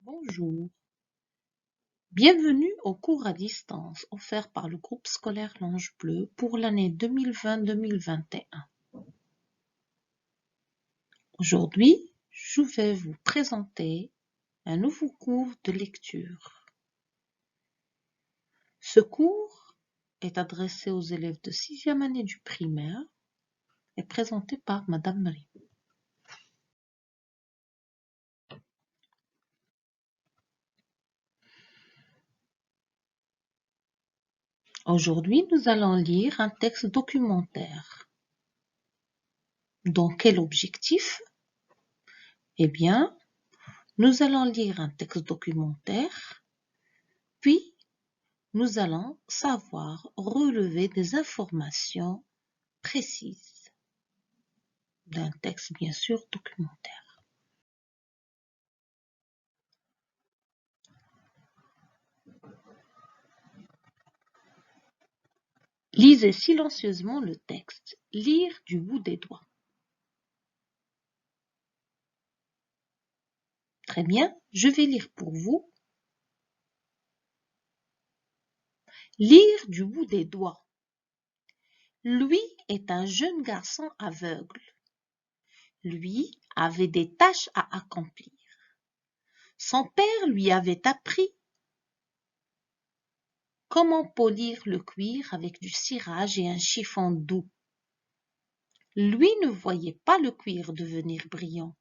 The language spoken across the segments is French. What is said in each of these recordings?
Bonjour, bienvenue au cours à distance offert par le groupe scolaire L'Ange Bleu pour l'année 2020-2021. Aujourd'hui, je vais vous présenter un nouveau cours de lecture. Ce cours est adressé aux élèves de 6e année du primaire et présenté par Madame Marie. Aujourd'hui, nous allons lire un texte documentaire. Dans quel objectif? Eh bien, nous allons lire un texte documentaire, puis nous allons savoir relever des informations précises d'un texte bien sûr documentaire. Lisez silencieusement le texte. Lire du bout des doigts. Très bien, je vais lire pour vous. Lire du bout des doigts. Lui est un jeune garçon aveugle. Lui avait des tâches à accomplir. Son père lui avait appris comment polir le cuir avec du cirage et un chiffon doux. Lui ne voyait pas le cuir devenir brillant,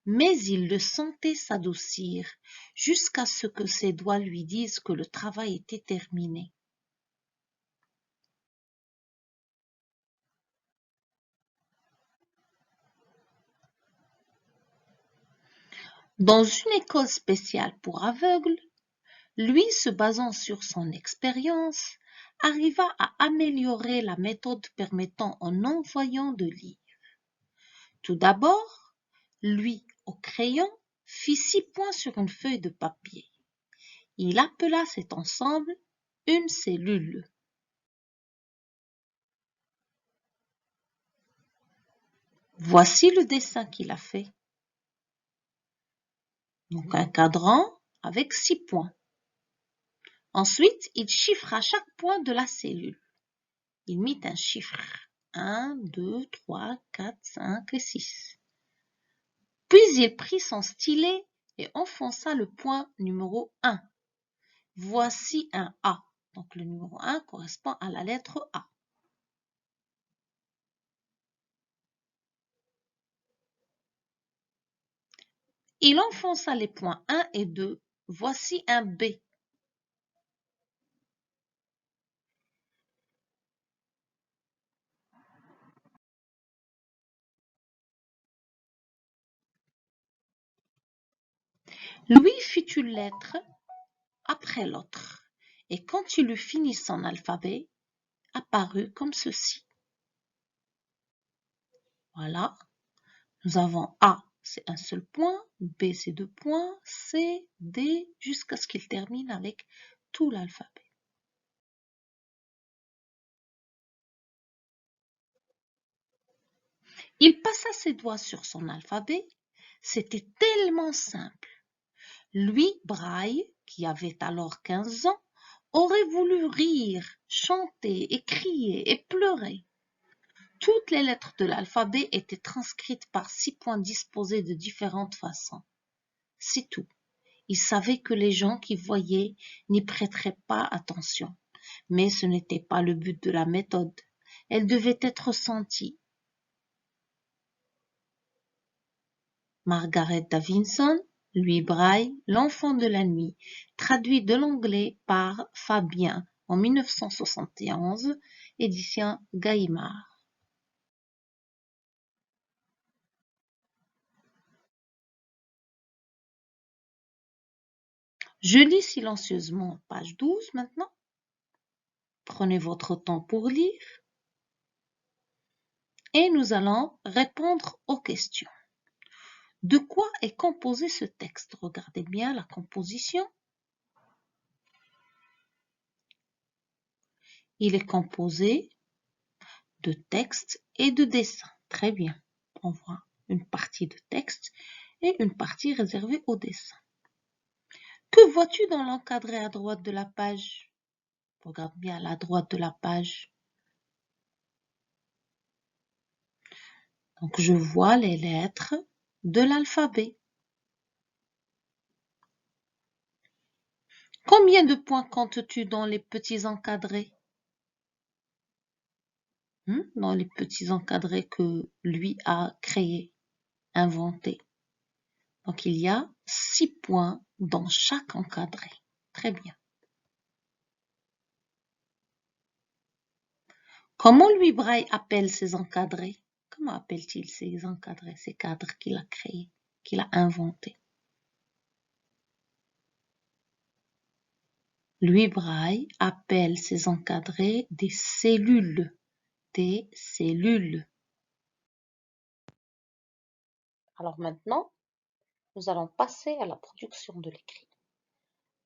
mais il le sentait s'adoucir jusqu'à ce que ses doigts lui disent que le travail était terminé. Dans une école spéciale pour aveugles, lui, se basant sur son expérience, arriva à améliorer la méthode permettant aux non-voyants de lire. Tout d'abord, lui, au crayon, fit 6 points sur une feuille de papier. Il appela cet ensemble une cellule. Voici le dessin qu'il a fait. Donc un cadran avec 6 points. Ensuite, il chiffra chaque point de la cellule. Il mit un chiffre 1, 2, 3, 4, 5 et 6. Puis il prit son stylet et enfonça le point numéro 1. Voici un A. Donc le numéro 1 correspond à la lettre A. Il enfonça les points 1 et 2. Voici un B. Louis fit une lettre après l'autre, et quand il eut fini son alphabet, apparut comme ceci. Voilà, nous avons A, c'est un seul point, B, c'est 2 points, C, D, jusqu'à ce qu'il termine avec tout l'alphabet. Il passa ses doigts sur son alphabet, c'était tellement simple. Lui, Braille, qui avait alors 15 ans, aurait voulu rire, chanter et crier et pleurer. Toutes les lettres de l'alphabet étaient transcrites par 6 points disposés de différentes façons. C'est tout. Il savait que les gens qui voyaient n'y prêteraient pas attention. Mais ce n'était pas le but de la méthode. Elle devait être sentie. Margaret Davidson, Louis Braille, L'Enfant de la nuit, traduit de l'anglais par Fabien en 1971, édition Gallimard. Je lis silencieusement page 12 maintenant. Prenez votre temps pour lire et nous allons répondre aux questions. De quoi est composé ce texte? Regardez bien la composition. Il est composé de texte et de dessin. Très bien. On voit une partie de texte et une partie réservée au dessin. Que vois-tu dans l'encadré à droite de la page? Regarde bien à la droite de la page. Donc, je vois les lettres de l'alphabet. Combien de points comptes-tu dans les petits encadrés? Dans les petits encadrés que lui a créés, inventés. Donc, il y a 6 points dans chaque encadré. Très bien. Comment Louis Braille appelle ces encadrés? Comment appelle-t-il ces encadrés, ces cadres qu'il a créés, qu'il a inventés? Louis Braille appelle ces encadrés des cellules. Des cellules. Alors maintenant, nous allons passer à la production de l'écrit.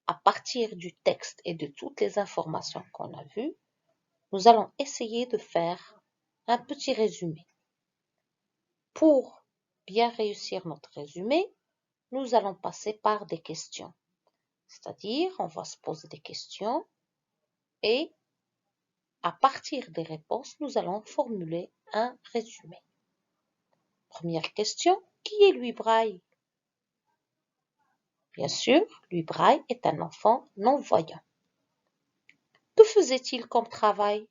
À partir du texte et de toutes les informations qu'on a vues, nous allons essayer de faire un petit résumé. Pour bien réussir notre résumé, nous allons passer par des questions. C'est-à-dire, on va se poser des questions et à partir des réponses, nous allons formuler un résumé. Première question, qui est Louis Braille? Bien sûr, Louis Braille est un enfant non-voyant. Que faisait-il comme travail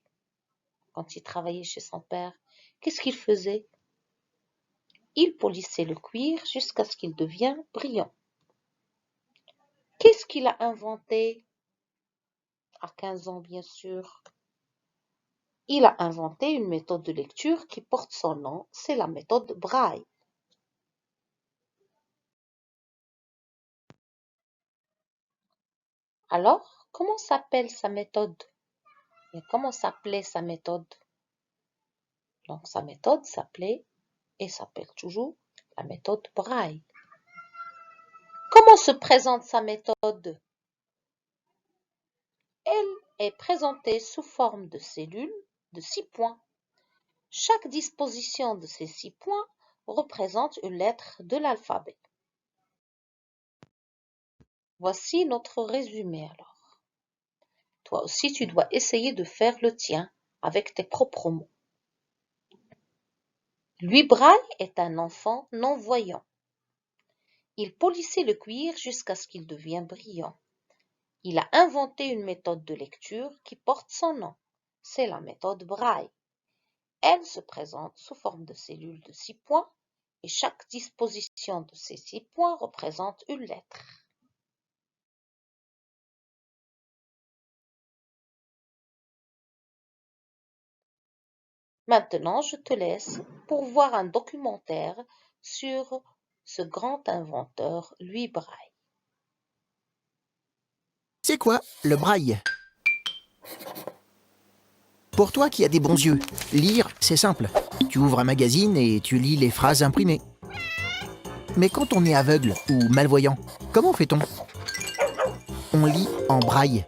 quand il travaillait chez son père? Qu'est-ce qu'il faisait? Il polissait le cuir jusqu'à ce qu'il devienne brillant. Qu'est-ce qu'il a inventé? À 15 ans, bien sûr. Il a inventé une méthode de lecture qui porte son nom, c'est la méthode Braille. Alors, comment s'appelle sa méthode? Et comment s'appelait sa méthode? Donc, sa méthode s'appelait et s'appelle toujours la méthode Braille. Comment se présente sa méthode? Elle est présentée sous forme de cellules de 6 points. Chaque disposition de ces 6 points représente une lettre de l'alphabet. Voici notre résumé alors. Toi aussi, tu dois essayer de faire le tien avec tes propres mots. Louis Braille est un enfant non-voyant. Il polissait le cuir jusqu'à ce qu'il devienne brillant. Il a inventé une méthode de lecture qui porte son nom. C'est la méthode Braille. Elle se présente sous forme de cellules de 6 points et chaque disposition de ces 6 points représente une lettre. Maintenant, je te laisse pour voir un documentaire sur ce grand inventeur Louis Braille. C'est quoi le braille? Pour toi qui as des bons yeux, lire, c'est simple. Tu ouvres un magazine et tu lis les phrases imprimées. Mais quand on est aveugle ou malvoyant, comment fait-on? On lit en braille.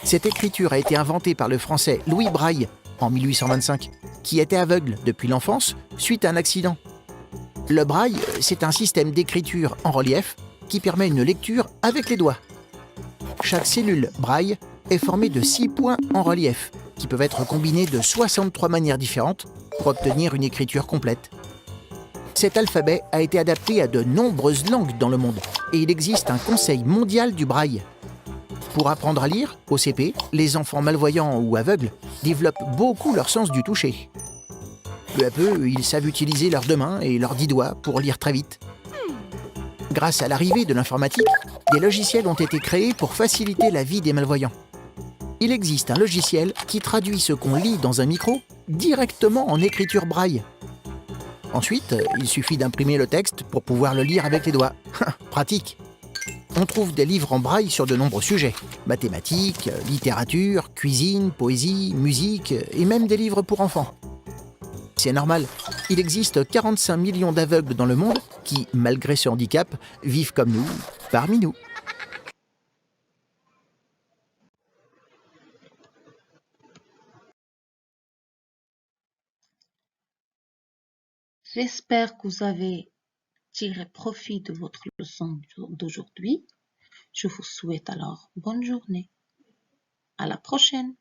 Cette écriture a été inventée par le français Louis Braille en 1825, qui était aveugle depuis l'enfance suite à un accident. Le braille, c'est un système d'écriture en relief qui permet une lecture avec les doigts. Chaque cellule braille est formée de 6 points en relief, qui peuvent être combinés de 63 manières différentes pour obtenir une écriture complète. Cet alphabet a été adapté à de nombreuses langues dans le monde et il existe un conseil mondial du braille. Pour apprendre à lire, au CP, les enfants malvoyants ou aveugles développent beaucoup leur sens du toucher. Peu à peu, ils savent utiliser leurs 2 mains et leurs 10 doigts pour lire très vite. Grâce à l'arrivée de l'informatique, des logiciels ont été créés pour faciliter la vie des malvoyants. Il existe un logiciel qui traduit ce qu'on lit dans un micro directement en écriture braille. Ensuite, il suffit d'imprimer le texte pour pouvoir le lire avec les doigts. Pratique! On trouve des livres en braille sur de nombreux sujets. Mathématiques, littérature, cuisine, poésie, musique et même des livres pour enfants. C'est normal, il existe 45 millions d'aveugles dans le monde qui, malgré ce handicap, vivent comme nous, parmi nous. J'espère que vous avez tiré profit de votre leçon d'aujourd'hui. Je vous souhaite alors bonne journée. À la prochaine.